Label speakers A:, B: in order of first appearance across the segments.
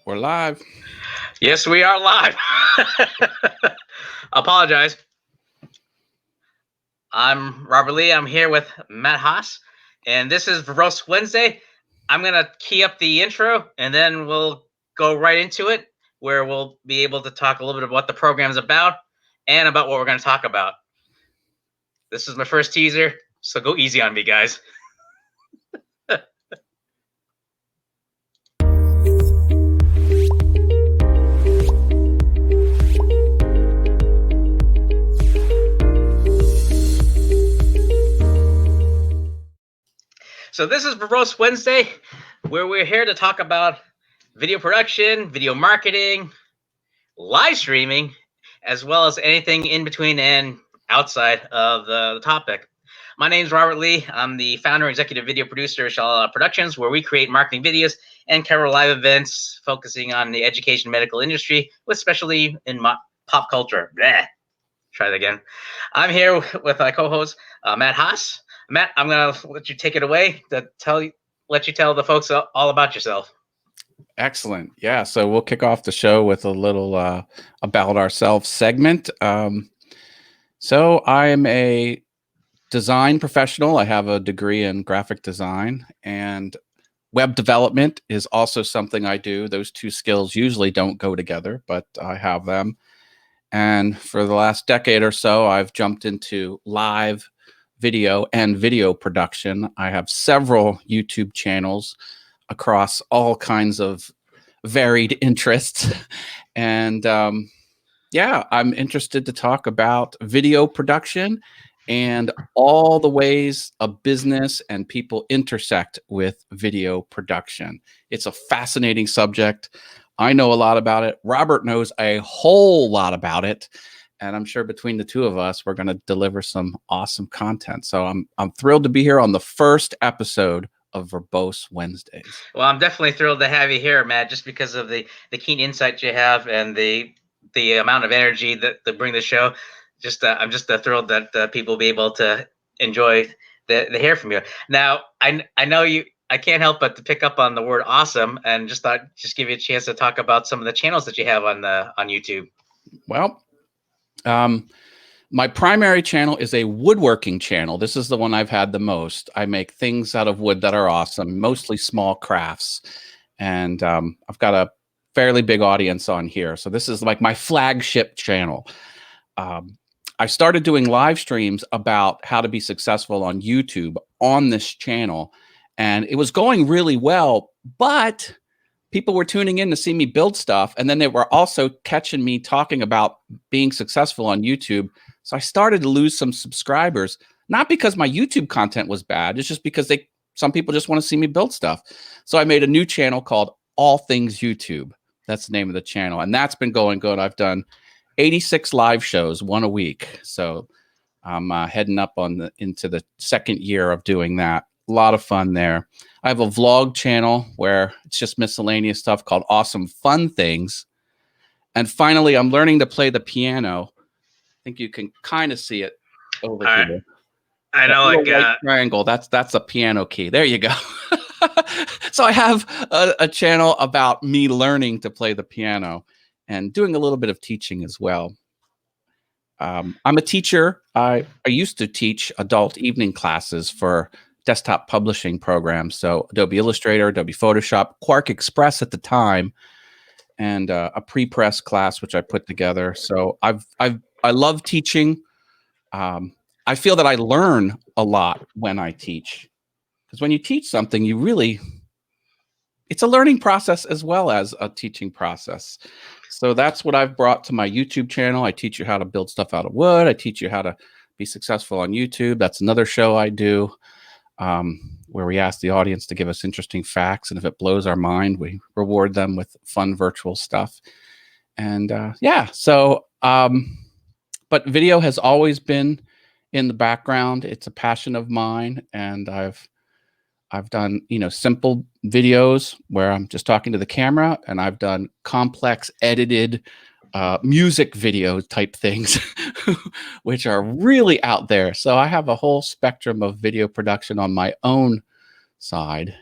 A: We're live.
B: Yes, we are live. Apologize. I'm Robert Lee. I'm here with Matt Haas, and this is Verbose Wednesday. I'm going to key up the intro, and then we'll go right into it, where we'll be able to talk a little bit about what the program's about and about what we're going to talk about. This is my first teaser, so go easy on me, guys. So this is Verbose Wednesday, where we're here to talk about video production, video marketing, live streaming, as well as anything in between and outside of the topic. My name is Robert Lee. I'm the founder and executive video producer of Shala Productions, where we create marketing videos and cover live events focusing on the education medical industry, with specialty in pop culture. Bleh. Try that again. I'm here with my co-host, Matt Haas. Matt, I'm going to let you take it away to let you tell the folks all about yourself.
A: Excellent. Yeah. So we'll kick off the show with a little about ourselves segment. So I am a design professional. I have a degree in graphic design, and web development is also something I do. Those two skills usually don't go together, but I have them. And for the last decade or so, I've jumped into live video and video production. I have several YouTube channels across all kinds of varied interests. And yeah, I'm interested to talk about video production and all the ways a business and people intersect with video production. It's a fascinating subject. I know a lot about it. Robert knows a whole lot about it. And I'm sure between the two of us, we're going to deliver some awesome content. So I'm thrilled to be here on the first episode of Verbose Wednesdays.
B: Well, I'm definitely thrilled to have you here, Matt, just because of the keen insight you have and the amount of energy that bring the show. I'm just thrilled that people will be able to enjoy the hear from you. Now, I know you. I can't help but to pick up on the word awesome, and just give you a chance to talk about some of the channels that you have on YouTube.
A: Well, my primary channel is a woodworking channel. This is the one I've had the most. I make things out of wood that are awesome, mostly small crafts. And I've got a fairly big audience on here. So this is like my flagship channel. I started doing live streams about how to be successful on YouTube on this channel. And it was going really well, but people were tuning in to see me build stuff. And then they were also catching me talking about being successful on YouTube. So I started to lose some subscribers, not because my YouTube content was bad. It's just because some people just want to see me build stuff. So I made a new channel called All Things YouTube. That's the name of the channel. And that's been going good. I've done 86 live shows, one a week. So I'm heading up into the second year of doing that. A lot of fun there. I have a vlog channel where it's just miscellaneous stuff called Awesome Fun Things. And finally, I'm learning to play the piano. I think you can kind of see it over here.
B: I know,
A: like white triangle. That's a piano key. There you go. So I have a channel about me learning to play the piano and doing a little bit of teaching as well. I'm a teacher. I used to teach adult evening classes for desktop publishing programs. So Adobe Illustrator, Adobe Photoshop, Quark Express at the time, and a pre-press class, which I put together. So I love teaching. I feel that I learn a lot when I teach, because when you teach something, it's a learning process as well as a teaching process. So that's what I've brought to my YouTube channel. I teach you how to build stuff out of wood. I teach you how to be successful on YouTube. That's another show I do, where we ask the audience to give us interesting facts. And if it blows our mind, we reward them with fun virtual stuff. And yeah, so, but video has always been in the background. It's a passion of mine. And I've done, simple videos where I'm just talking to the camera, and I've done complex edited music video type things, which are really out there. So I have a whole spectrum of video production on my own side.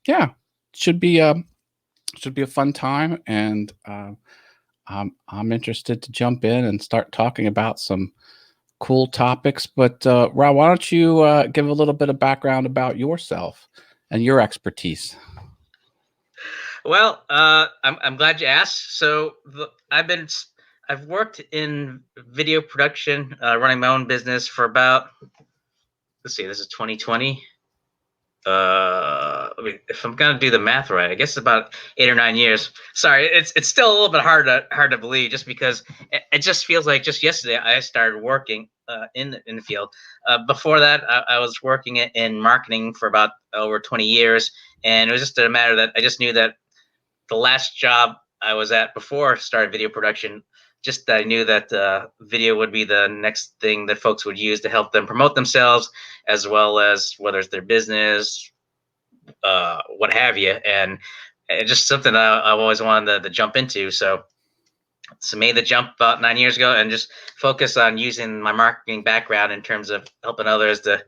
A: Yeah, should be Should be a fun time, and I'm interested to jump in and start talking about some cool topics. But Rob, why don't you give a little bit of background about yourself and your expertise?
B: Well, I'm glad you asked. So I've worked in video production, running my own business for about, let's see, this is 2020. I mean, if I'm gonna do the math right, I guess about 8 or 9 years. Sorry, it's still a little bit hard to believe, just because it just feels like just yesterday I started working in the field. Before that, I was working in marketing for about over 20 years, and it was just a matter that I just knew that the last job I was at before started video production, just I knew that video would be the next thing that folks would use to help them promote themselves, as well as whether it's their business, what have you. And it's just something I've always wanted to jump into. So made the jump about 9 years ago, and just focus on using my marketing background in terms of helping others to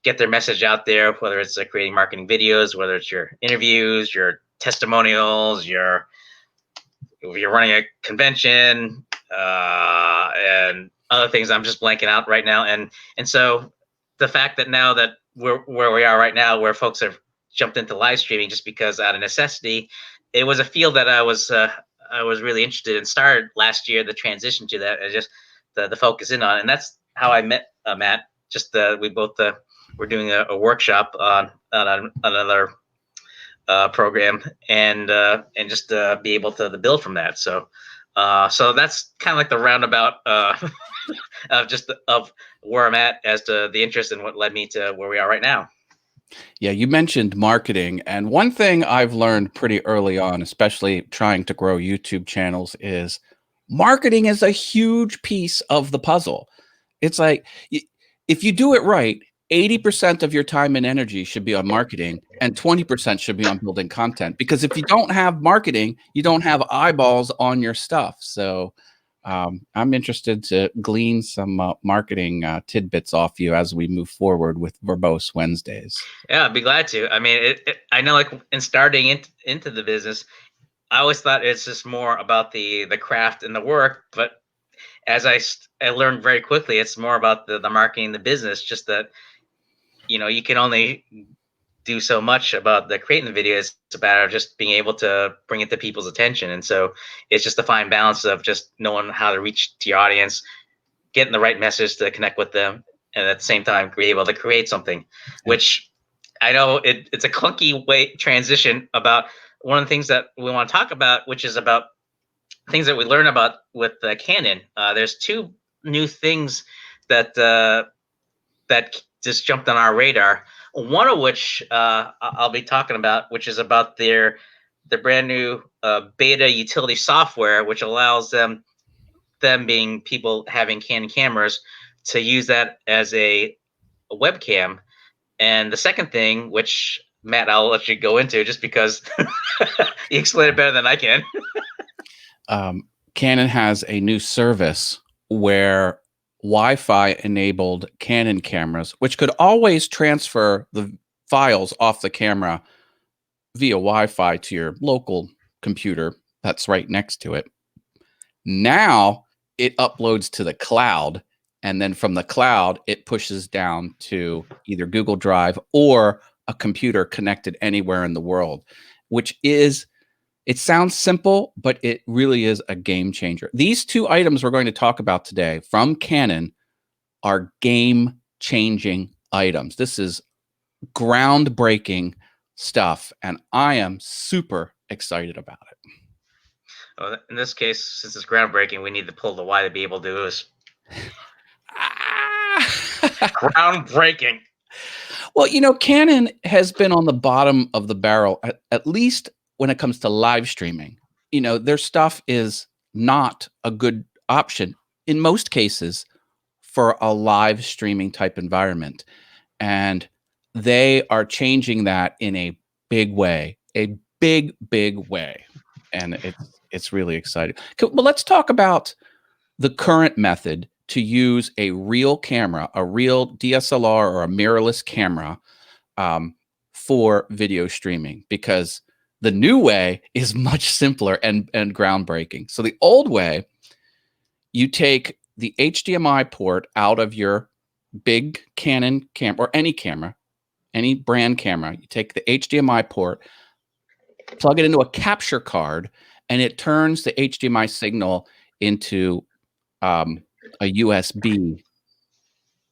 B: get their message out there, whether it's creating marketing videos, whether it's your interviews, your testimonials, if you're running a convention, and other things I'm just blanking out right now. And so the fact that now that we're where we are right now, where folks have jumped into live streaming just because out of necessity, it was a field that I was really interested in. Started last year, the transition to that, and just the focus in on, and that's how I met Matt. Just we both were doing a workshop on another program, and just be able to build from that. So that's kind of like the roundabout of where I'm at as to the interest and what led me to where we are right now.
A: Yeah, you mentioned marketing, and one thing I've learned pretty early on, especially trying to grow YouTube channels, is marketing is a huge piece of the puzzle. It's like if you do it right, 80% of your time and energy should be on marketing, and 20% should be on building content. Because if you don't have marketing, you don't have eyeballs on your stuff. So I'm interested to glean some marketing tidbits off you as we move forward with Verbose Wednesdays.
B: Yeah, I'd be glad to. I mean, I know, like, in starting into the business, I always thought it's just more about the craft and the work, but as I learned very quickly, it's more about the marketing, the business. Just that, you can only do so much about the creating the video. It's a matter of just being able to bring it to people's attention. And so it's just a fine balance of just knowing how to reach to your audience, getting the right message to connect with them, and at the same time be able to create something. Which I know it's a clunky way transition about one of the things that we want to talk about, which is about things that we learn about with Canon. There's two new things that that just jumped on our radar. One of which I'll be talking about, which is about their brand new Beta Utility Software, which allows them being people having Canon cameras to use that as a webcam. And the second thing, which Matt, I'll let you go into, just because you explain it better than I can.
A: Canon has a new service where Wi-Fi enabled Canon cameras, which could always transfer the files off the camera via Wi-Fi to your local computer that's right next to it. Now it uploads to the cloud, and then from the cloud, it pushes down to either Google Drive or a computer connected anywhere in the world, which is, it sounds simple, but it really is a game changer. These two items we're going to talk about today from Canon are game-changing items. This is groundbreaking stuff, and I am super excited about it.
B: Well, in this case, since it's groundbreaking, we need to pull the Y to be able to do this. Groundbreaking.
A: Well, Canon has been on the bottom of the barrel, at least when it comes to live streaming. Their stuff is not a good option in most cases for a live streaming type environment. And they are changing that in a big way, a big, big way. And it's really exciting. Well, let's talk about the current method to use a real camera, a real DSLR or a mirrorless camera for video streaming, because The new way is much simpler and groundbreaking. So the old way, you take the HDMI port out of your big Canon camera, or any brand camera. You take the HDMI port, plug it into a capture card, and it turns the HDMI signal into a USB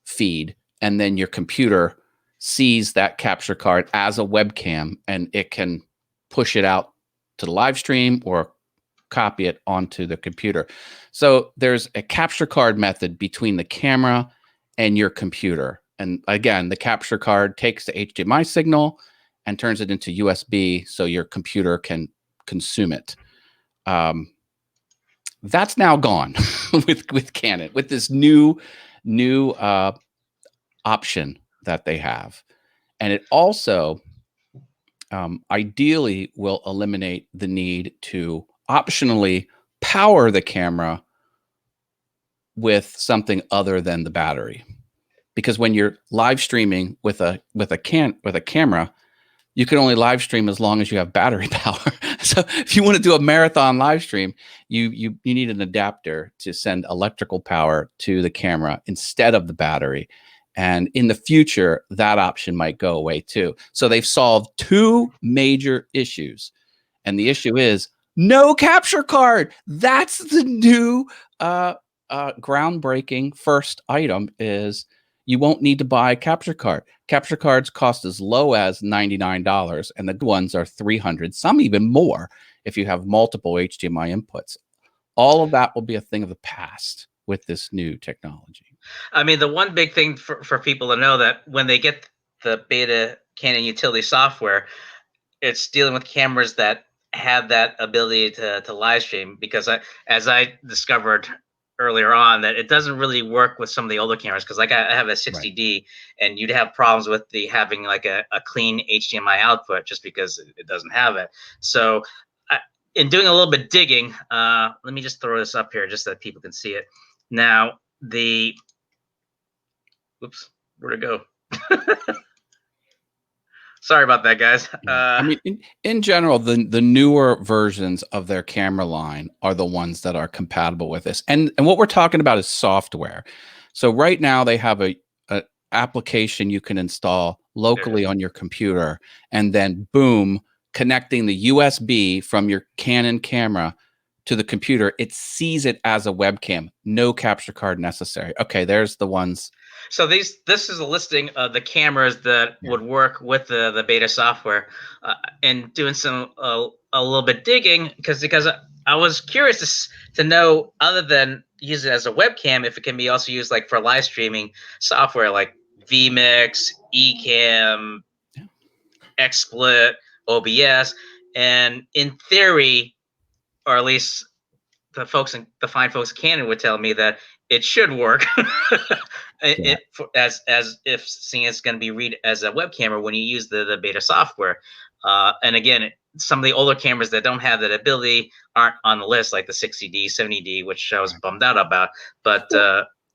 A: feed, and then your computer sees that capture card as a webcam, and it can push it out to the live stream or copy it onto the computer. So there's a capture card method between the camera and your computer. And again, the capture card takes the HDMI signal and turns it into USB so your computer can consume it. That's now gone with Canon, with this new option that they have. And it also ideally will eliminate the need to optionally power the camera with something other than the battery. Because when you're live streaming with a camera, you can only live stream as long as you have battery power. So if you want to do a marathon live stream, you need an adapter to send electrical power to the camera instead of the battery. And in the future, that option might go away too. So they've solved two major issues. And the issue is no capture card. That's the new groundbreaking first item is you won't need to buy a capture card. Capture cards cost as low as $99, and the good ones are $300, some even more if you have multiple HDMI inputs. All of that will be a thing of the past with this new technology.
B: I mean, the one big thing for people to know that when they get the beta Canon Utility Software, it's dealing with cameras that have that ability to live stream, because as I discovered earlier on, that it doesn't really work with some of the older cameras, because like I have a 60D, and you'd have problems with the having like a clean HDMI output just because it doesn't have it. So in doing a little bit digging, let me just throw this up here just so that people can see it. Now whoops, where'd it go? Sorry about that, guys.
A: I mean, in general, the newer versions of their camera line are the ones that are compatible with this. And what we're talking about is software. So right now they have a application you can install locally on your computer, and then boom, connecting the USB from your Canon camera to the computer, it sees it as a webcam. No capture card necessary. Okay, there's the ones.
B: So this is a listing of the cameras that would work with the beta software, and doing some a little bit digging because I was curious to know, other than use it as a webcam, if it can be also used like for live streaming software like vMix, Ecamm, XSplit, OBS, and in theory, or at least the fine folks at Canon would tell me that it should work. As if seeing it's going to be read as a web camera when you use the beta software. And again, some of the older cameras that don't have that ability aren't on the list, like the 60D, 70D, which I was bummed out about. But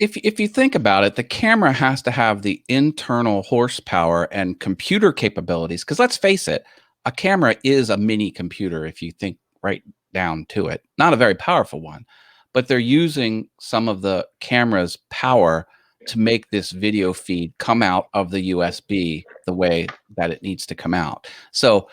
A: if you think about it, the camera has to have the internal horsepower and computer capabilities. Because let's face it, a camera is a mini computer if you think right down to it. Not a very powerful one, but they're using some of the camera's power to make this video feed come out of the USB the way that it needs to come out. So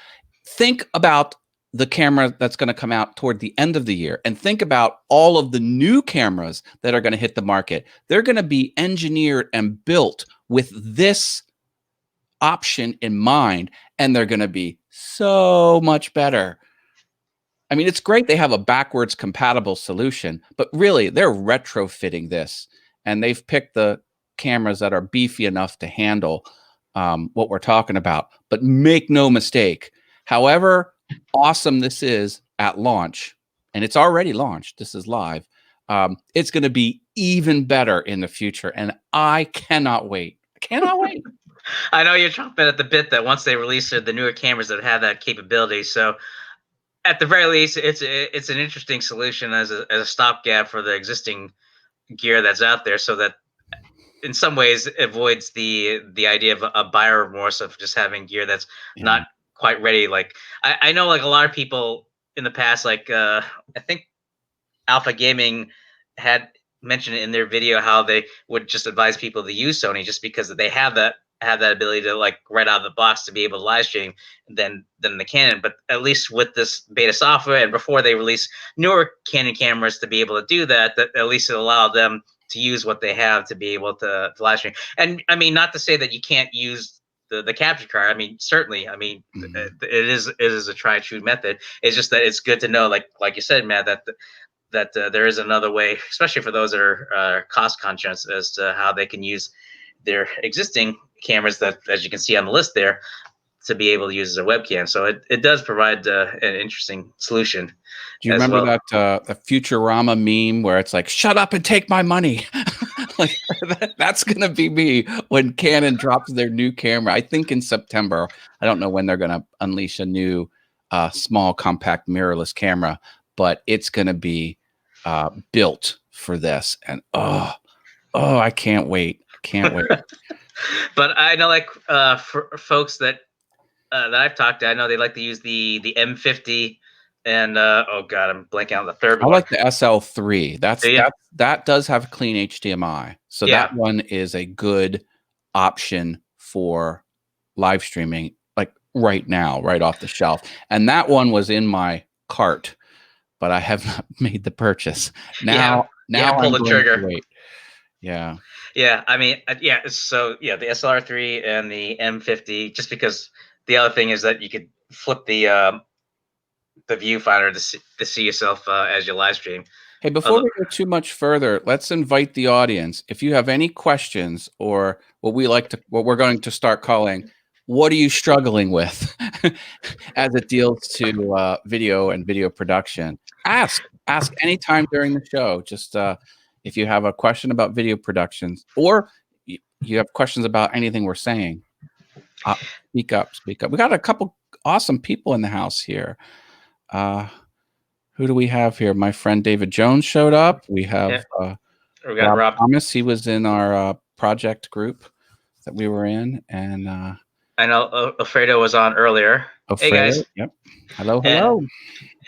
A: think about the camera that's going to come out toward the end of the year, and think about all of the new cameras that are going to hit the market. They're going to be engineered and built with this option in mind, and they're going to be so much better. I mean, it's great they have a backwards compatible solution, but really they're retrofitting this, and they've picked the cameras that are beefy enough to handle what we're talking about. But make no mistake, however awesome this is at launch, and it's already launched, this is live, it's going to be even better in the future, and I cannot wait. I cannot wait.
B: I know you're chomping at the bit that once they release the newer cameras that have that capability. So at the very least, it's an interesting solution as a stopgap for the existing gear that's out there, so that in some ways avoids the idea of a buyer remorse of just having gear that's not quite ready. Like I know like a lot of people in the past, like I think Alpha Gaming had mentioned in their video how they would just advise people to use Sony just because they have that ability to like right out of the box to be able to live stream than the Canon. But at least with this beta software and before they release newer Canon cameras to be able to do that, at least it allowed them to use what they have to be able to live stream. And I mean, not to say that you can't use the capture card. I mean, certainly. I mean, it is a try true method. It's just that it's good to know, like you said, Matt, that there is another way, especially for those that are cost conscious, as to how they can use their existing cameras that, as you can see on the list there, to be able to use as a webcam. So it does provide an interesting solution.
A: Do you remember that the Futurama meme where it's like, "Shut up and take my money"? Like that's gonna be me when Canon drops their new camera. I think in September. I don't know when they're gonna unleash a new small compact mirrorless camera, but it's gonna be built for this. And oh, I can't wait. I can't wait.
B: But I know, like for folks that I've talked to, I know they like to use the M50 and oh god, I'm blanking out the third
A: I
B: one.
A: like the SL3. That does have clean HDMI, so
B: Yeah.
A: that one is a good option for live streaming, like right now, right off the shelf. And that one was in my cart, but I have not made the purchase. Now
B: pull
A: I'm
B: the
A: going
B: trigger.
A: to wait. Yeah.
B: Yeah, I mean, yeah. So yeah, the SLR3 and the M50. Just because the other thing is that you could flip the viewfinder to see yourself as you live stream.
A: Hey, before we go too much further, let's invite the audience. If you have any questions or what we're going to start calling, what are you struggling with as it deals to video and video production? Ask anytime during the show. Just if you have a question about video productions or you have questions about anything we're saying, speak up. We got a couple awesome people in the house here. Who do we have here? My friend David Jones showed up. We have
B: we got Rob
A: Thomas. He was in our project group that we were in, and
B: I know Alfredo was on earlier. Hey guys.
A: Yep. Hello.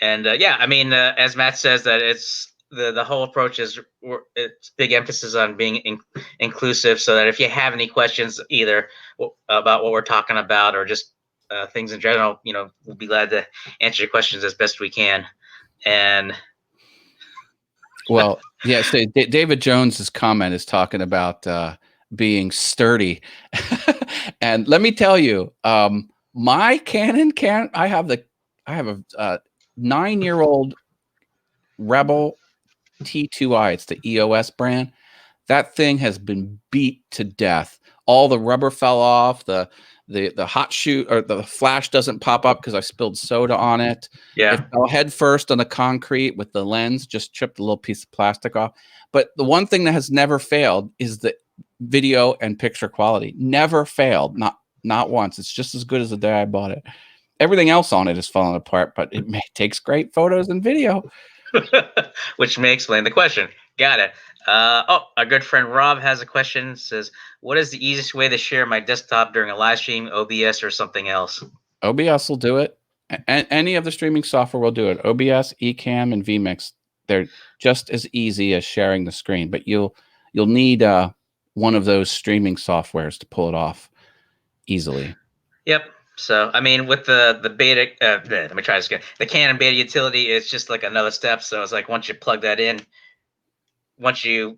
B: And yeah, I mean, as Matt says, that it's the whole approach is it's big emphasis on being inclusive, so that if you have any questions either about what we're talking about or just things in general, we'll be glad to answer your questions as best we can. And
A: well, yeah. So David Jones's comment is talking about being sturdy, and let me tell you, my Canon I have a 9-year-old Rebel T2i. It's the EOS brand. That thing has been beat to death. All the rubber fell off. The hot shoe or the flash doesn't pop up because I spilled soda on it.
B: Yeah.
A: It fell head first on the concrete with the lens, just chipped a little piece of plastic off. But the one thing that has never failed is the video and picture quality. Never failed. Not once. It's just as good as the day I bought it. Everything else on it is falling apart, but it takes great photos and video.
B: Which may explain the question. Got it. Our good friend Rob has a question. Says, what is the easiest way to share my desktop during a live stream, OBS or something else?
A: OBS will do it. Any of the streaming software will do it. OBS, Ecamm, and vMix. They're just as easy as sharing the screen, but you'll need one of those streaming softwares to pull it off easily.
B: Yep. So, I mean, with the beta, let me try this again. The Canon Beta Utility is just like another step. So it's like once you plug that in, once you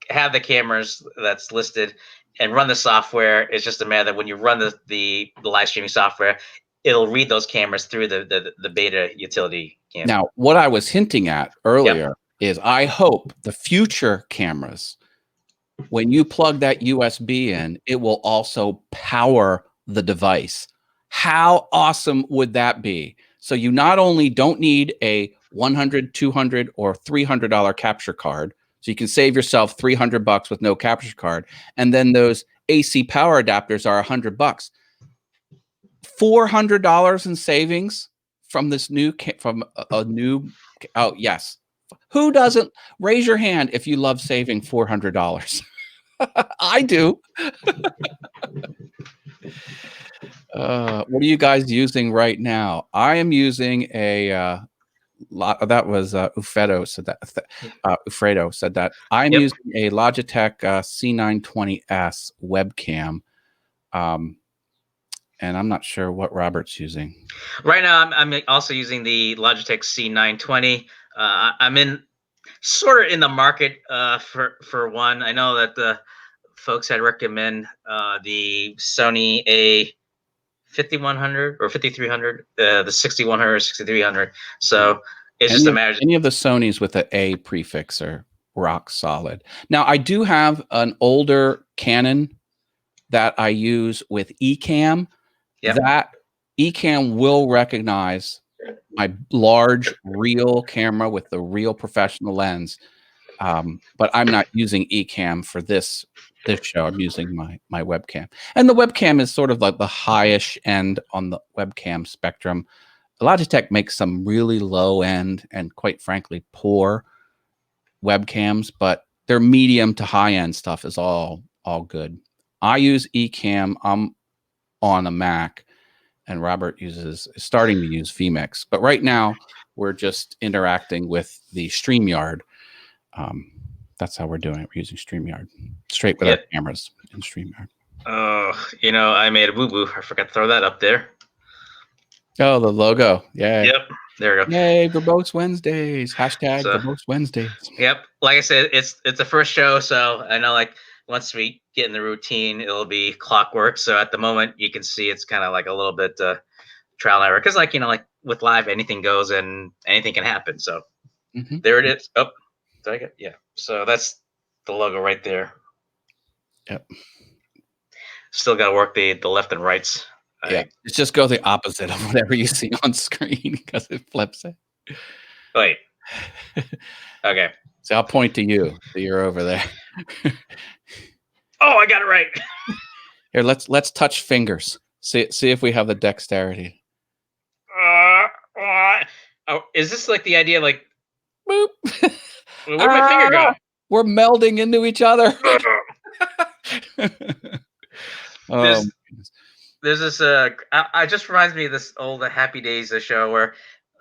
B: have the cameras that's listed and run the software, it's just a matter that when you run the live streaming software, it'll read those cameras through the Beta Utility camera.
A: Now, what I was hinting at earlier is I hope the future cameras, when you plug that USB in, it will also power the device. How awesome would that be? So you not only don't need a $100, $200, or $300 capture card, so you can save yourself $300 with no capture card, and then those AC power adapters are $100. $400 in savings from this new oh yes. Who doesn't? Raise your hand if you love saving $400. I do. What are you guys using right now? I am using a that was Ufredo said that. Ufredo said that. I'm
B: Yep.
A: using a Logitech C920S webcam, and I'm not sure what Robert's using.
B: Right now, I'm also using the Logitech C920. I'm in sort of in the market for one. I know that the folks had recommend the Sony A5100 or 5300, the 6100, 6300. So it's just a matter.
A: Any of the Sonys with the A prefix are rock solid. Now, I do have an older Canon that I use with eCam.
B: Yep.
A: That eCam will recognize my large real camera with the real professional lens. But I'm not using eCam for this show. I'm using my webcam. And the webcam is sort of like the highish end on the webcam spectrum. Logitech makes some really low end and quite frankly poor webcams, but their medium to high end stuff is all good. I use eCam. I'm on a Mac, and Robert is starting to use vMix. But right now we're just interacting with the StreamYard. That's how we're doing it. We're using StreamYard straight with our cameras in StreamYard.
B: Oh, I made a boo-boo. I forgot to throw that up there.
A: Oh, the logo. Yeah.
B: Yep. There we go.
A: Yay, Verbose Wednesdays. Hashtag Verbose Wednesdays.
B: Yep. Like I said, it's the first show, so I know like once we get in the routine, it'll be clockwork. So at the moment, you can see it's kind of like a little bit trial and error because, like like with live, anything goes and anything can happen. So there it is. Oh, did I get? Yeah. So that's the logo right there.
A: Yep.
B: Still got to work the left and rights.
A: Yeah, it's just go the opposite of whatever you see on screen because it flips it.
B: Wait. Okay.
A: So I'll point to you. So you're over there.
B: Oh, I got it right.
A: Here, let's touch fingers. See if we have the dexterity.
B: Oh, is this like the idea? Like,
A: boop.
B: Where'd my finger go?
A: We're melding into each other.
B: There's this. I just reminds me of this old Happy Days show where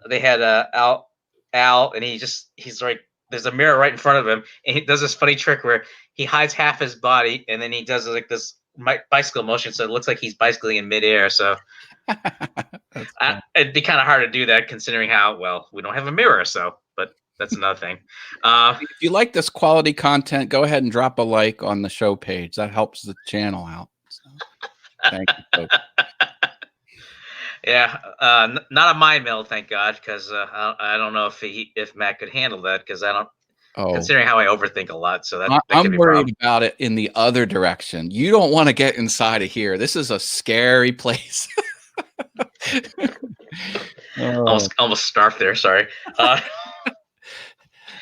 B: they had Al, and he's like, there's a mirror right in front of him, and he does this funny trick where he hides half his body, and then he does like this bicycle motion, so it looks like he's bicycling in midair. So it'd be kind of hard to do that considering how well we don't have a mirror. So, but that's another thing.
A: If you like this quality content, go ahead and drop a like on the show page. That helps the channel out. So, thank you, folks.
B: Yeah, not a mind meld, thank God, because I don't know if Matt could handle that, because I don't. Considering how I overthink a lot, so that
A: I'm worried about it in the other direction. You don't want to get inside of here. This is a scary place.
B: Almost starved there. Sorry.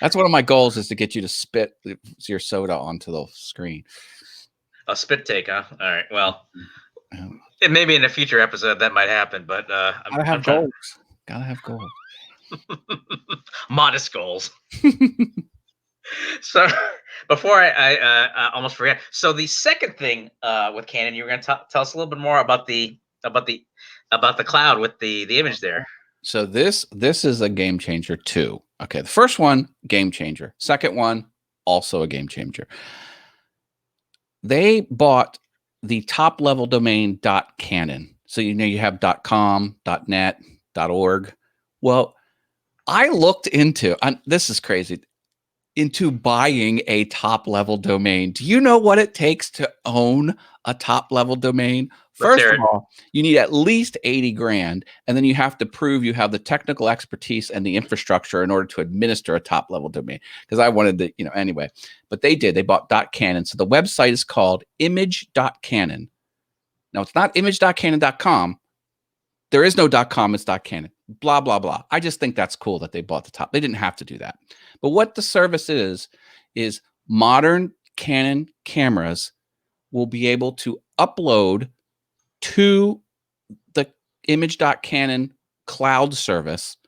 A: That's one of my goals, is to get you to spit your soda onto the screen.
B: A spit take, huh? All right. Well, maybe in a future episode that might happen, but
A: gotta have goals. Gotta have goals.
B: Modest goals. So before I almost forget. So the second thing with Canon, you were going to tell us a little bit more about the cloud with the image there.
A: So this is a game changer too. Okay, the first one, game changer. Second one, also a game changer. They bought the top level domain .canon. So you have .com, .net, .org. Well, I looked into, this is crazy, into buying a top level domain. Do you know what it takes to own a top level domain? First of all, you need at least 80 grand, and then you have to prove you have the technical expertise and the infrastructure in order to administer a top level domain. Because I wanted to, anyway, but they did. They bought .canon. So the website is called image.canon. Now it's not image.canon.com. There is no .com, it's .canon. Blah, blah, blah. I just think that's cool that they bought the top. They didn't have to do that. But what the service is modern Canon cameras will be able to upload to the image.canon cloud service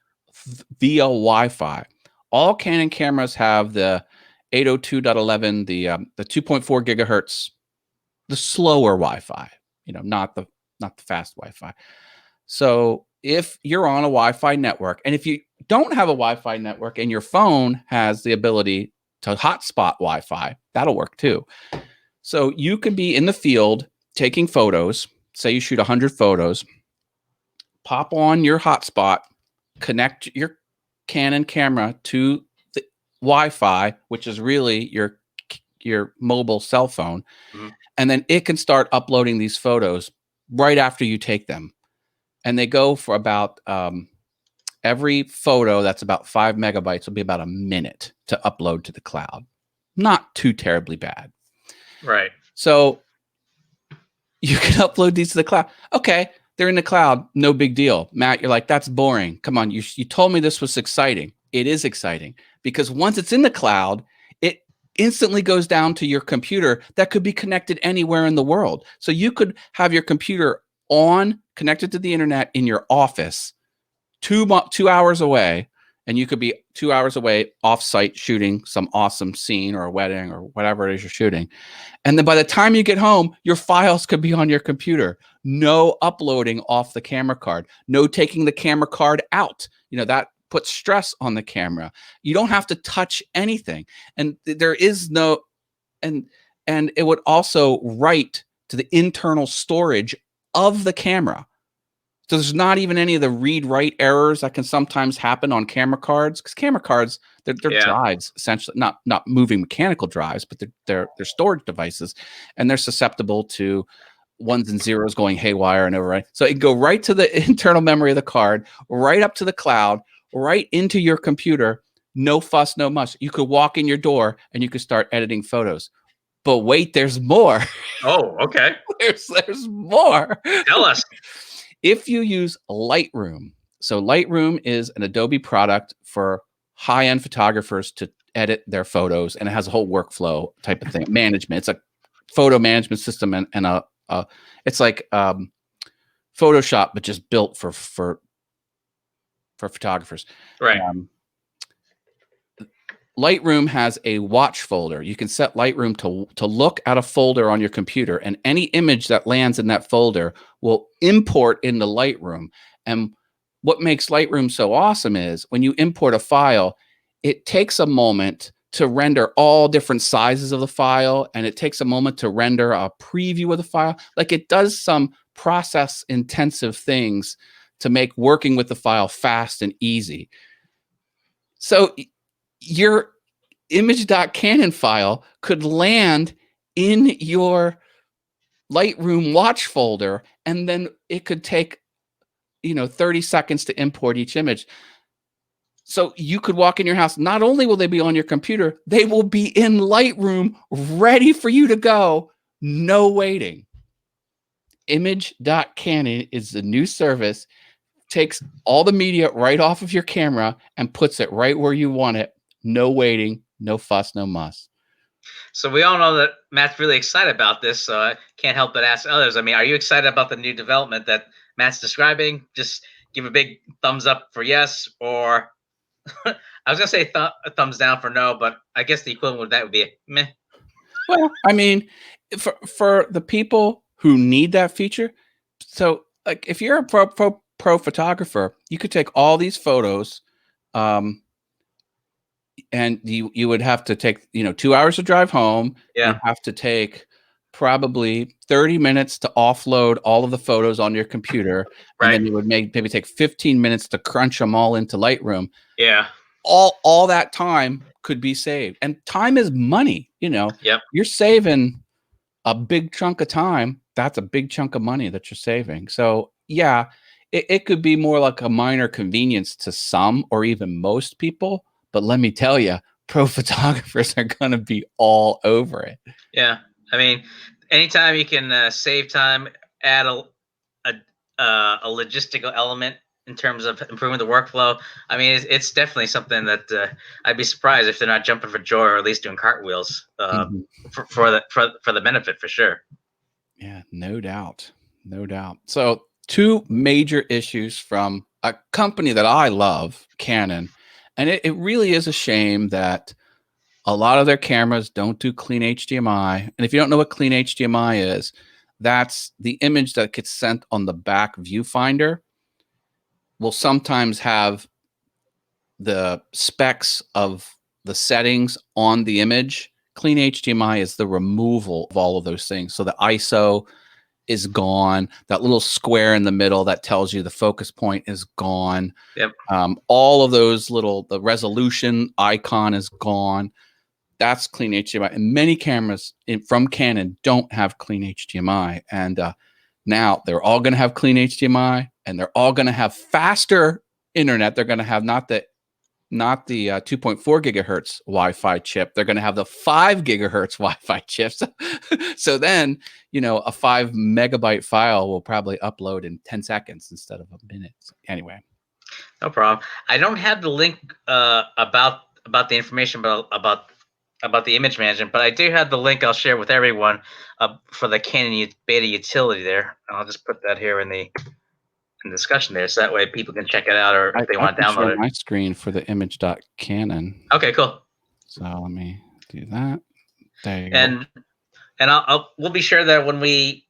A: via Wi-Fi. All Canon cameras have the 802.11, the 2.4 gigahertz, the slower Wi-Fi, not the not the fast Wi-Fi. So if you're on a Wi-Fi network, and if you don't have a Wi-Fi network and your phone has the ability to hotspot Wi-Fi, that'll work too. So you can be in the field taking photos. Say you shoot 100 photos, pop on your hotspot, connect your Canon camera to the Wi-Fi, which is really your mobile cell phone, and then it can start uploading these photos right after you take them. And they go for about every photo that's about 5 megabytes will be about a minute to upload to the cloud. Not too terribly bad.
B: Right.
A: So you can upload these to the cloud. Okay, they're in the cloud. No big deal. Matt, you're like, that's boring. Come on, you told me this was exciting. It is exciting because once it's in the cloud, it instantly goes down to your computer that could be connected anywhere in the world. So you could have your computer connected to the internet in your office 2 hours away, and you could be 2 hours away off-site shooting some awesome scene or a wedding or whatever it is you're shooting. And then by the time you get home, your files could be on your computer. No uploading off the camera card. No taking the camera card out. That puts stress on the camera. You don't have to touch anything. And there is no, and it would also write to the internal storage of the camera. So there's not even any of the read-write errors that can sometimes happen on camera cards, because camera cards, they're drives, essentially, not moving mechanical drives, but they're storage devices, and they're susceptible to ones and zeros going haywire and overwrite. So it can go right to the internal memory of the card, right up to the cloud, right into your computer. No fuss, no muss. You could walk in your door and you could start editing photos. But wait, there's more.
B: Oh, okay.
A: There's more.
B: Tell us.
A: If you use Lightroom, so Lightroom is an Adobe product for high-end photographers to edit their photos, and it has a whole workflow type of thing. Management. It's a photo management system, and it's like Photoshop, but just built for photographers.
B: Right.
A: Lightroom has a watch folder. You can set Lightroom to look at a folder on your computer, and any image that lands in that folder will import into Lightroom. And what makes Lightroom so awesome is when you import a file, it takes a moment to render all different sizes of the file, and it takes a moment to render a preview of the file. Like, it does some process intensive things to make working with the file fast and easy. So your image.canon file could land in your Lightroom watch folder, and then it could take 30 seconds to import each image. So you could walk in your house. Not only will they be on your computer, they will be in Lightroom ready for you to go. No waiting. Image.canon is the new service. Takes all the media right off of your camera and puts it right where you want it. No waiting, no fuss, no muss.
B: So we all know that Matt's really excited about this, so I can't help but ask others. I mean, are you excited about the new development that Matt's describing? Just give a big thumbs up for yes, or I was going to say a thumbs down for no, but I guess the equivalent of that would be a meh.
A: Well, I mean, for the people who need that feature, so like if you're a pro photographer, you could take all these photos, and you would have to take 2 hours to drive home.
B: Yeah.
A: You have to take probably 30 minutes to offload all of the photos on your computer,
B: Right.
A: and then it would maybe take 15 minutes to crunch them all into Lightroom.
B: Yeah.
A: All that time could be saved, and time is money.
B: Yep.
A: You're saving a big chunk of time. That's a big chunk of money that you're saving. So yeah, it could be more like a minor convenience to some or even most people. But let me tell you, pro photographers are going to be all over it.
B: Yeah. I mean, anytime you can save time, add a logistical element in terms of improving the workflow. I mean, it's definitely something that I'd be surprised if they're not jumping for joy, or at least doing cartwheels for the benefit, for sure.
A: Yeah, no doubt. So 2 major issues from a company that I love, Canon. And it really is a shame that a lot of their cameras don't do clean HDMI. And if you don't know what clean HDMI is, that's the image that gets sent on the back viewfinder will sometimes have the specs of the settings on the image. Clean HDMI is the removal of all of those things. So the ISO is gone. That little square in the middle that tells you the focus point is gone.
B: Yep.
A: All of those the resolution icon is gone. That's clean HDMI. And many cameras from Canon don't have clean HDMI. And now they're all going to have clean HDMI, and they're all going to have faster internet. They're going to have not the 2.4 gigahertz Wi-Fi chip. They're going to have the 5 gigahertz Wi-Fi chips. So then, a 5 megabyte file will probably upload in 10 seconds instead of a minute. Anyway.
B: No problem. I don't have the link about the information about the image management, but I do have the link I'll share with everyone for the Canon Beta Utility there. I'll just put that here in the discussion there, so that way people can check it out, or if they want to download it.
A: My screen for the image.canon.
B: Okay, cool.
A: So let me do that. There you
B: go. And we'll be sure that when we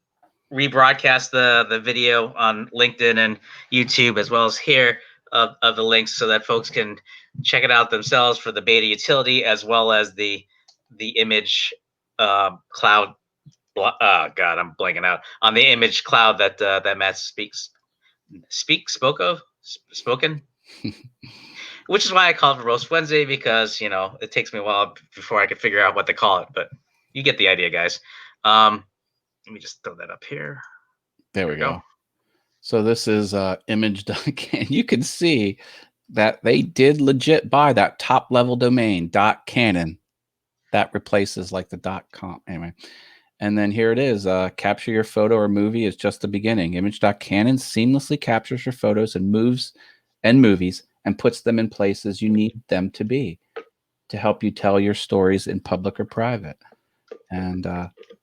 B: rebroadcast the video on LinkedIn and YouTube, as well as here, of the links, so that folks can check it out themselves for the Beta Utility, as well as the Image Cloud. God, I'm blanking out on the Image Cloud that Matt spoken. Which is why I call it Verbose Wednesday, because it takes me a while before I can figure out what to call it, but you get the idea, guys. Let me just throw that up here.
A: There we go. So this is image.canon. You can see that they did legit buy that top level domain .canon. That replaces like the .com. Anyway. And then here it is. Capture your photo or movie is just the beginning. Image.canon seamlessly captures your photos and movies and puts them in places you need them to be to help you tell your stories in public or private. And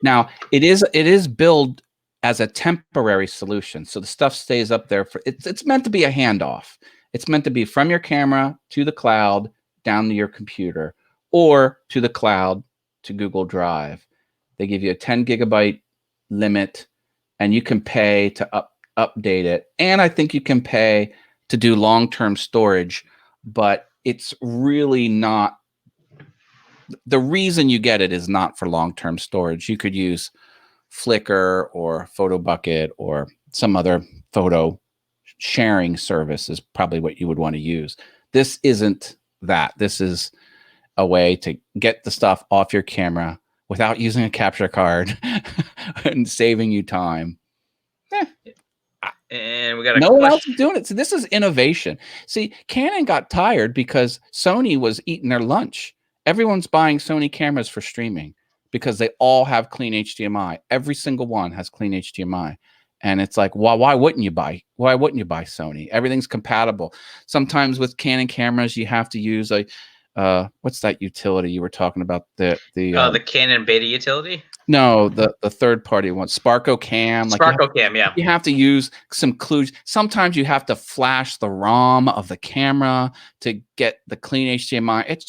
A: now it is billed as a temporary solution. So the stuff stays up there for it's meant to be a handoff. It's meant to be from your camera to the cloud, down to your computer, or to the cloud to Google Drive. They give you a 10 gigabyte limit, and you can pay to update it. And I think you can pay to do long-term storage, but it's really not. The reason you get it is not for long-term storage. You could use Flickr or PhotoBucket or some other photo sharing service is probably what you would want to use. This isn't that. This is a way to get the stuff off your camera without using a capture card and saving you time.
B: And we got
A: no one else is doing it. So this is innovation. See, Canon got tired because Sony was eating their lunch. Everyone's buying Sony cameras for streaming because they all have clean HDMI. Every single one has clean HDMI. And it's like, why wouldn't you buy Sony? Everything's compatible. Sometimes with Canon cameras, you have to use what's that utility you were talking about? The
B: Canon Beta Utility?
A: No, the third party one, Sparko Cam.
B: Yeah.
A: You have to use some clues. Sometimes you have to flash the ROM of the camera to get the clean HDMI. It's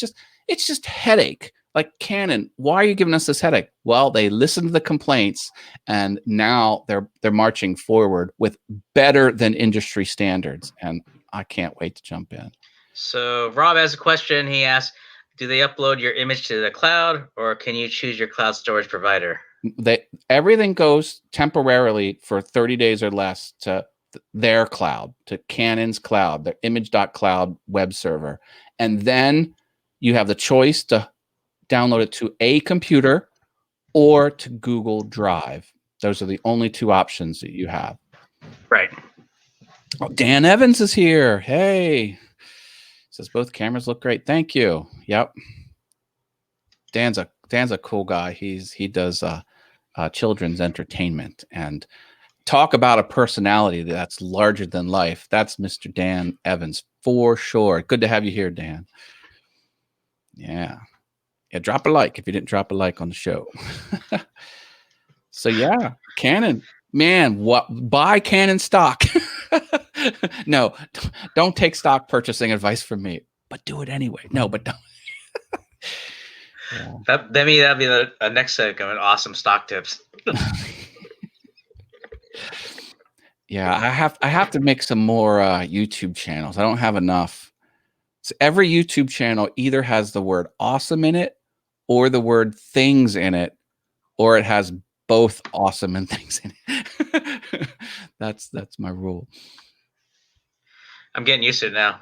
A: just headache. Like, Canon, why are you giving us this headache? Well, they listened to the complaints, and now they're marching forward with better than industry standards. And I can't wait to jump in.
B: So Rob has a question. He asks, do they upload your image to the cloud, or can you choose your cloud storage provider?
A: Everything goes temporarily for 30 days or less to their cloud, to Canon's cloud, their image.cloud web server. And then you have the choice to download it to a computer or to Google Drive. Those are the only two options that you have.
B: Right.
A: Oh, Dan Evans is here. Hey. Says both cameras look great. Thank you. Yep. Dan's a cool guy. He does children's entertainment, and talk about a personality that's larger than life. That's Mr. Dan Evans for sure. Good to have you here, Dan. Yeah. Drop a like if you didn't drop a like on the show. So yeah, Canon, man, buy Canon stock. No, don't take stock purchasing advice from me, but do it anyway. No, but don't.
B: Yeah. That'd be the next segment. Awesome stock tips.
A: Yeah, I have to make some more YouTube channels. I don't have enough. So every YouTube channel either has the word awesome in it or the word things in it, or it has both awesome and things in it. That's my rule.
B: I'm getting used to it now.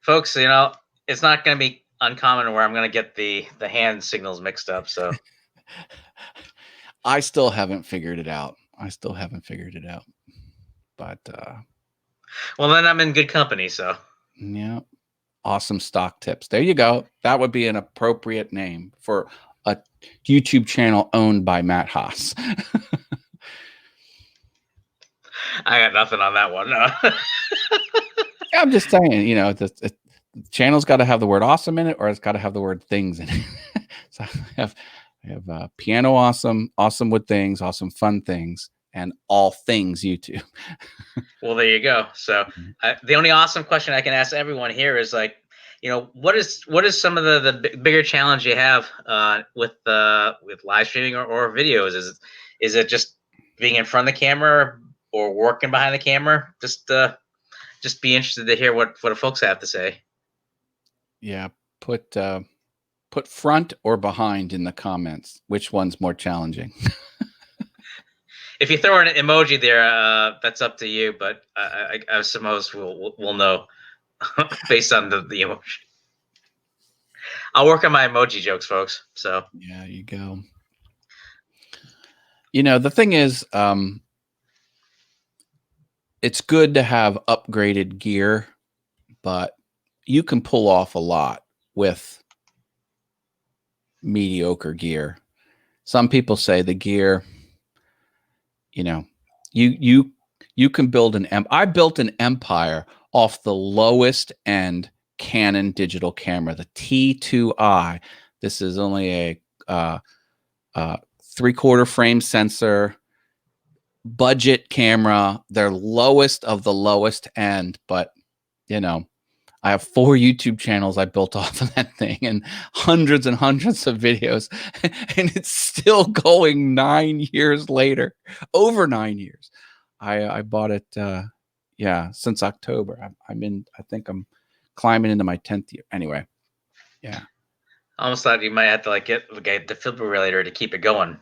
B: Folks, it's not going to be uncommon where I'm going to get the hand signals mixed up. So
A: I still haven't figured it out. But
B: well, then I'm in good company. So
A: yeah, awesome stock tips. There you go. That would be an appropriate name for a YouTube channel owned by Matt Haas.
B: I got nothing on that one. No.
A: I'm just saying, the channel's got to have the word awesome in it, or it's got to have the word things in it. So I have piano awesome, awesome with things, awesome fun things, and all things YouTube.
B: Well, there you go. So the only awesome question I can ask everyone here is like, what is some of the bigger challenge you have with live streaming or videos? Is it just being in front of the camera or working behind the camera? Just be interested to hear what the folks have to say.
A: Yeah, put front or behind in the comments. Which one's more challenging?
B: If you throw an emoji there, that's up to you. But I suppose we'll know based on the emoji. I'll work on my emoji jokes, folks. So
A: Yeah, you go. The thing is, it's good to have upgraded gear, but you can pull off a lot with mediocre gear. Some people say the gear, you can build I built an empire off the lowest end Canon digital camera, the T2i. This is only a 3/4 frame sensor, budget camera. They're lowest of the lowest end, but I have 4 YouTube channels I built off of that thing and hundreds and hundreds of videos, and it's still going 9 years later, over 9 years. I bought it, since October. I think I'm climbing into my 10th year. Anyway, yeah.
B: I almost thought you might have to get the defibrillator to keep it going.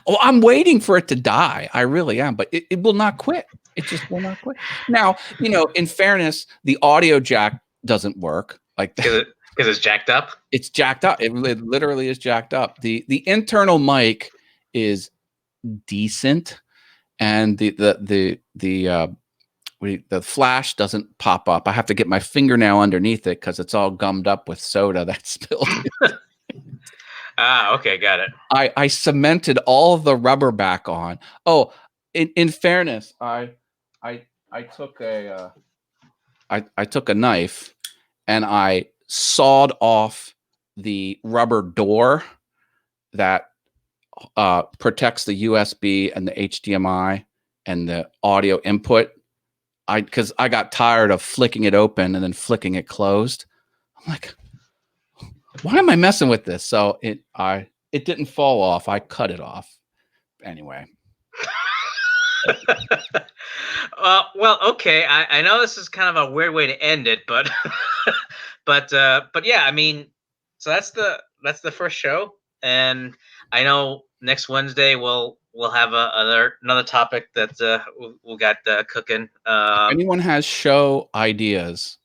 A: Oh, I'm waiting for it to die. I really am, but it will not quit. It just will not quit. Now, in fairness, the audio jack doesn't work like that.
B: Because it's jacked up?
A: It's jacked up. It literally is jacked up. The internal mic is decent, and the flash doesn't pop up. I have to get my fingernail underneath it because it's all gummed up with soda that's spilled.
B: Okay, got it.
A: I cemented all of the rubber back on. Oh, in fairness, I took I took a knife and I sawed off the rubber door that protects the USB and the HDMI and the audio input. Because I got tired of flicking it open and then flicking it closed. I'm like, why am I messing with this? So it didn't fall off. I cut it off. Anyway.
B: Well, okay. I know this is kind of a weird way to end it, but but yeah, I mean, so that's the first show, and I know next Wednesday we'll have another topic that we got cooking.
A: If anyone has show ideas,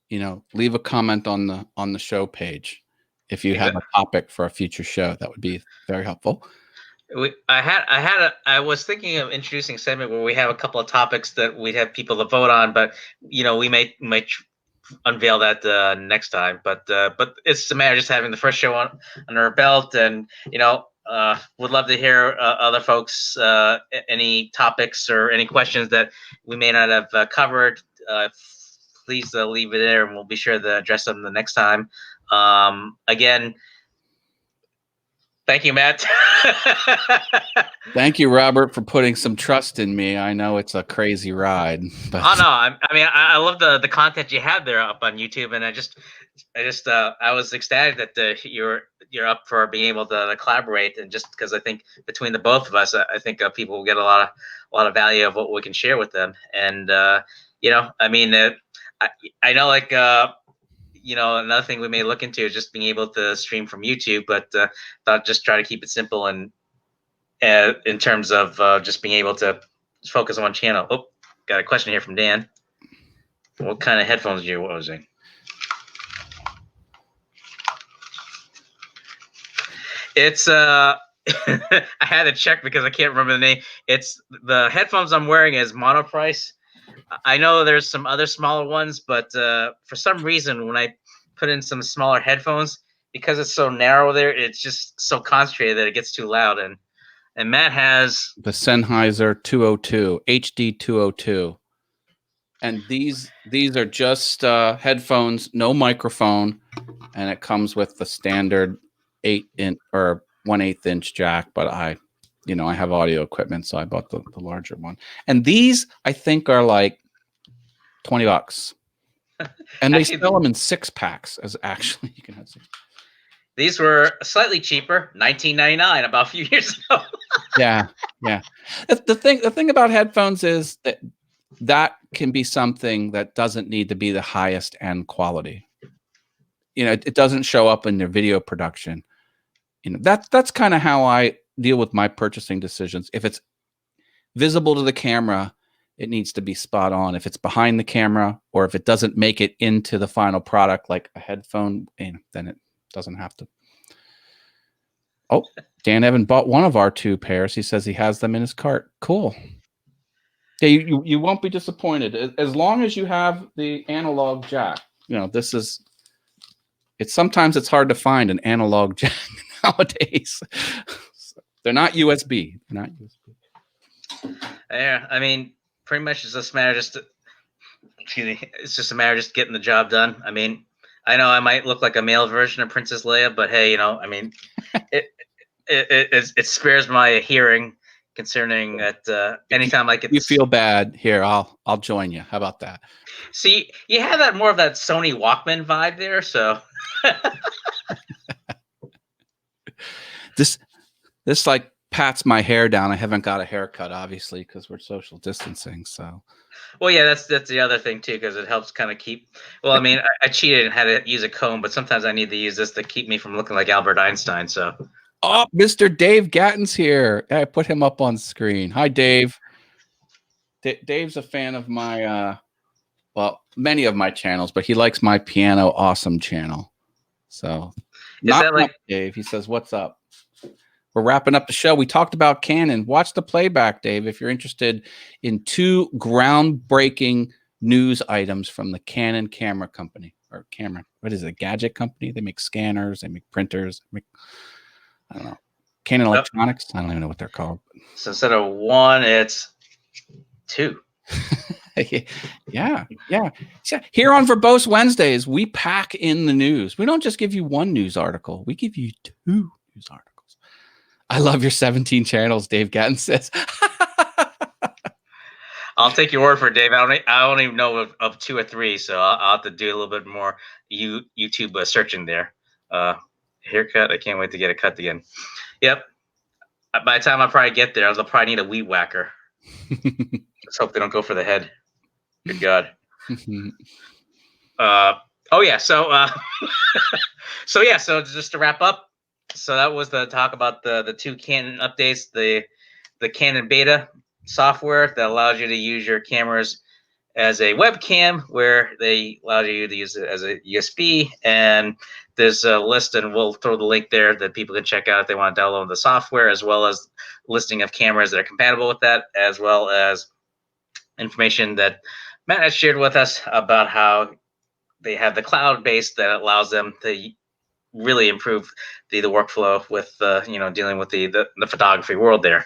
A: leave a comment on the show page. If you have a topic for a future show, that would be very helpful.
B: I was thinking of introducing a segment where we have a couple of topics that we'd have people to vote on, but we might unveil that next time. But it's a matter of just having the first show on our belt, and would love to hear other folks any topics or any questions that we may not have covered. Please leave it there, and we'll be sure to address them the next time. Again, Thank you, Matt.
A: Thank you, Robert, for putting some trust in me. I know it's a crazy ride, but
B: Oh no, I mean, I love the content you have there up on YouTube, and I was ecstatic that you're up for being able to collaborate, and just because I think between the both of us, I think people will get a lot of value of what we can share with them, and I mean, I know like. Another thing we may look into is just being able to stream from YouTube, but thought just try to keep it simple and in terms of just being able to focus on one channel. Oh, got a question here from Dan. What kind of headphones are you using? It's I had to check because I can't remember the name. It's the headphones I'm wearing is Monoprice. I know there's some other smaller ones, but for some reason, when I put in some smaller headphones, because it's so narrow there, it's just so concentrated that it gets too loud. And Matt has
A: the Sennheiser 202, HD 202. And these are just headphones, no microphone, and it comes with the standard 8-inch or 1/8 inch jack. But I have audio equipment, so I bought the larger one. And these I think are like $20, and they sell them in 6-packs. As actually, you can have 6.
B: These were slightly cheaper, $19.99, about a few years ago.
A: Yeah. The thing about headphones is that can be something that doesn't need to be the highest end quality. It doesn't show up in their video production. That's kind of how I deal with my purchasing decisions. If it's visible to the camera, it needs to be spot on. If it's behind the camera, or if it doesn't make it into the final product, like a headphone, then it doesn't have to. Oh, Dan Evan bought one of our 2 pairs. He says he has them in his cart. Cool. Yeah, you won't be disappointed as long as you have the analog jack. Sometimes it's hard to find an analog jack nowadays. They're not USB.
B: Yeah, I mean, pretty much it's just a matter it's just a matter of just getting the job done. I mean, I know I might look like a male version of Princess Leia, but hey, I mean, it spares my hearing concerning that anytime I get
A: you feel bad here, I'll join you. How about that?
B: See, you have that more of that Sony Walkman vibe there, so
A: this like pats my hair down. I haven't got a haircut, obviously, because we're social distancing. So,
B: well, yeah, that's the other thing too, because it helps kind of keep. Well, I mean, I cheated and had to use a comb, but sometimes I need to use this to keep me from looking like Albert Einstein. So,
A: oh, Mr. Dave Gatton's here. I put him up on screen. Hi, Dave. Dave's a fan of my many of my channels, but he likes my Piano Awesome channel. So,
B: is that like
A: Dave? He says, "What's up?" We're wrapping up the show. We talked about Canon. Watch the playback, Dave, if you're interested in 2 groundbreaking news items from the Canon camera company or camera. What is it? A gadget company? They make scanners. They make printers. I don't know. Canon Electronics. I don't even know what they're called.
B: So instead of 1, it's 2.
A: Yeah. Here on Verbose Wednesdays, we pack in the news. We don't just give you 1 news article. We give you 2 news articles. I love your 17 channels, Dave Gatton says.
B: I'll take your word for it, Dave. I only know of 2 or 3, so I'll have to do a little bit more YouTube searching there. Haircut. I can't wait to get it cut again. Yep. By the time I probably get there, I'll probably need a weed whacker. Let's hope they don't go for the head. Good God. Oh yeah. So so just to wrap up. So that was the talk about the 2 Canon updates, the Canon Beta software that allows you to use your cameras as a webcam, where they allow you to use it as a USB. And there's a list, and we'll throw the link there that people can check out if they want to download the software, as well as listing of cameras that are compatible with that, as well as information that Matt has shared with us about how they have the cloud base that allows them to really improve the workflow with dealing with the photography world there.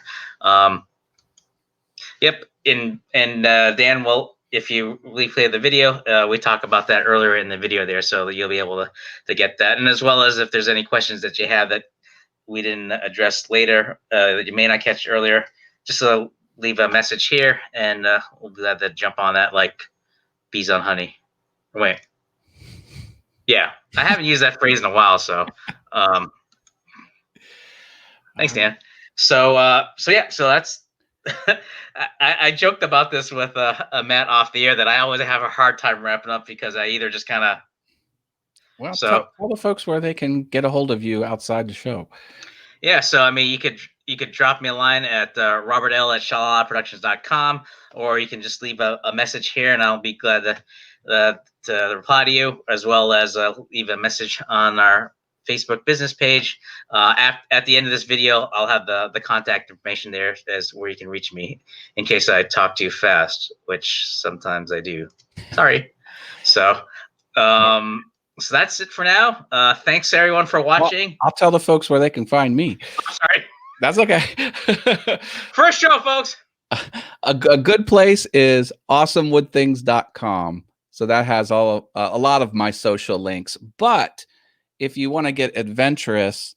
B: Yep. And Dan, well, if you replay the video, we talk about that earlier in the video there, so that you'll be able to get that, and as well as if there's any questions that you have that we didn't address later that you may not catch earlier, just leave a message here, and we'll be glad to jump on that like bees on honey. Wait. Yeah, I haven't used that phrase in a while, so thanks, Dan. So yeah, so that's I joked about this with Matt off the air that I always have a hard time wrapping up because I either just kind of
A: tell the folks where they can get a hold of you outside the show.
B: Yeah, so I mean, you could drop me a line at robertl@shalalaproductions.com, or you can just leave a message here, and I'll be glad to reply to you, as well as leave a message on our Facebook business page. At the end of this video, I'll have the contact information there as where you can reach me in case I talk too fast, which sometimes I do. Sorry. So, so that's it for now. Thanks everyone for watching.
A: Well, I'll tell the folks where they can find me.
B: Sorry.
A: That's okay.
B: First show, folks.
A: A good place is awesomewoodthings.com. So that has a lot of my social links. But if you want to get adventurous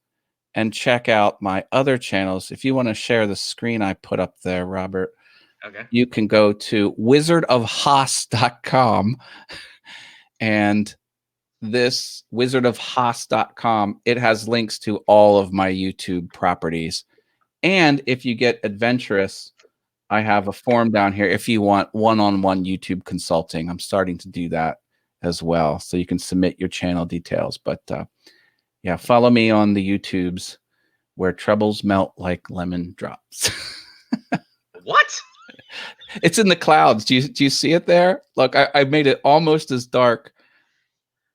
A: and check out my other channels, if you want to share the screen I put up there, Robert,
B: okay,
A: you can go to wizardofhaas.com. And this wizardofhaas.com, it has links to all of my YouTube properties. And if you get adventurous, I have a form down here if you want one-on-one YouTube consulting. I'm starting to do that as well. So you can submit your channel details. But yeah, follow me on the YouTubes where troubles melt like lemon drops.
B: What?
A: It's in the clouds. Do you see it there? Look, I made it almost as dark.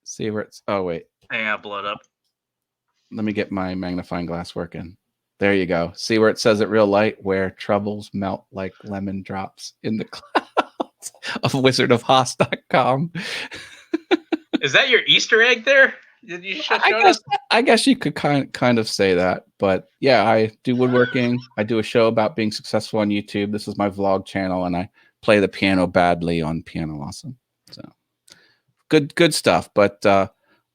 A: See where it's, oh wait.
B: Hang on, blow it up.
A: Let me get my magnifying glass working. There you go. See where it says it real light, where troubles melt like lemon drops in the clouds of wizardofhaas.com.
B: Is that your Easter egg there? Did you
A: I guess you could kind of say that, but yeah, I do woodworking. I do a show about being successful on YouTube. This is my vlog channel, and I play the piano badly on Piano Awesome. So good stuff. But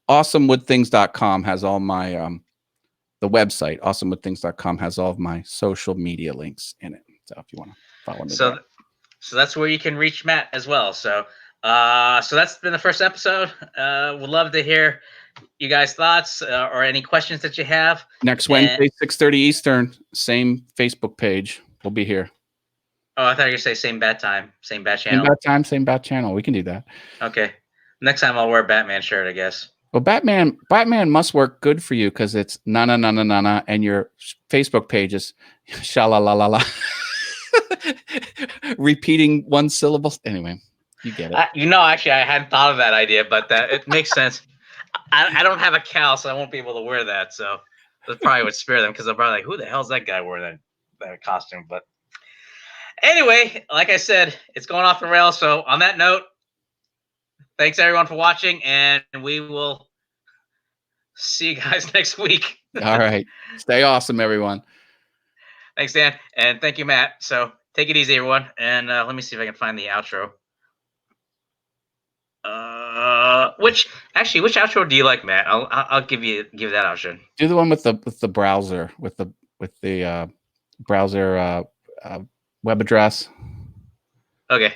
A: awesomewoodthings.com has all my the website awesomewoodthings.com has all of my social media links in it. So if you want to follow me there.
B: So that's where you can reach Matt as well. So so that's been the first episode. Would love to hear you guys' thoughts or any questions that you have.
A: Next Wednesday, 6:30 Eastern, same Facebook page. We'll be here.
B: Oh, I thought you were going to say same bad time, same bad channel.
A: Same bad time, same bad channel. We can do that.
B: Okay. Next time I'll wear a Batman shirt, I guess.
A: Well, Batman must work good for you because it's na na na na na na, and your Facebook page is sha la la la la, repeating one syllable. Anyway, you get it.
B: Actually, I hadn't thought of that idea, but it makes sense. I don't have a cow, so I won't be able to wear that. So that probably would spare them because I'm probably like, who the hell's that guy wearing that costume? But anyway, like I said, it's going off the rails. So on that note, thanks everyone for watching, and we will see you guys next week.
A: All right. Stay awesome, everyone.
B: Thanks, Dan. And thank you, Matt. So take it easy, everyone. And let me see if I can find the outro. Which outro do you like, Matt? I'll give that option.
A: Do the one with the browser, with the browser web address.
B: Okay.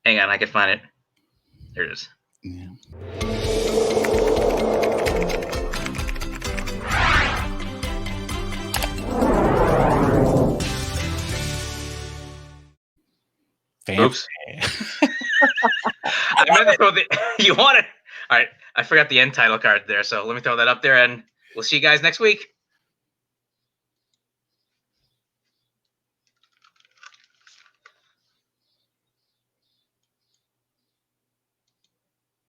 B: Hang on, I can find it. There it is.
A: Yeah.
B: Oops. I meant to throw you want it. All right. I forgot the end title card there. So let me throw that up there, and we'll see you guys next week.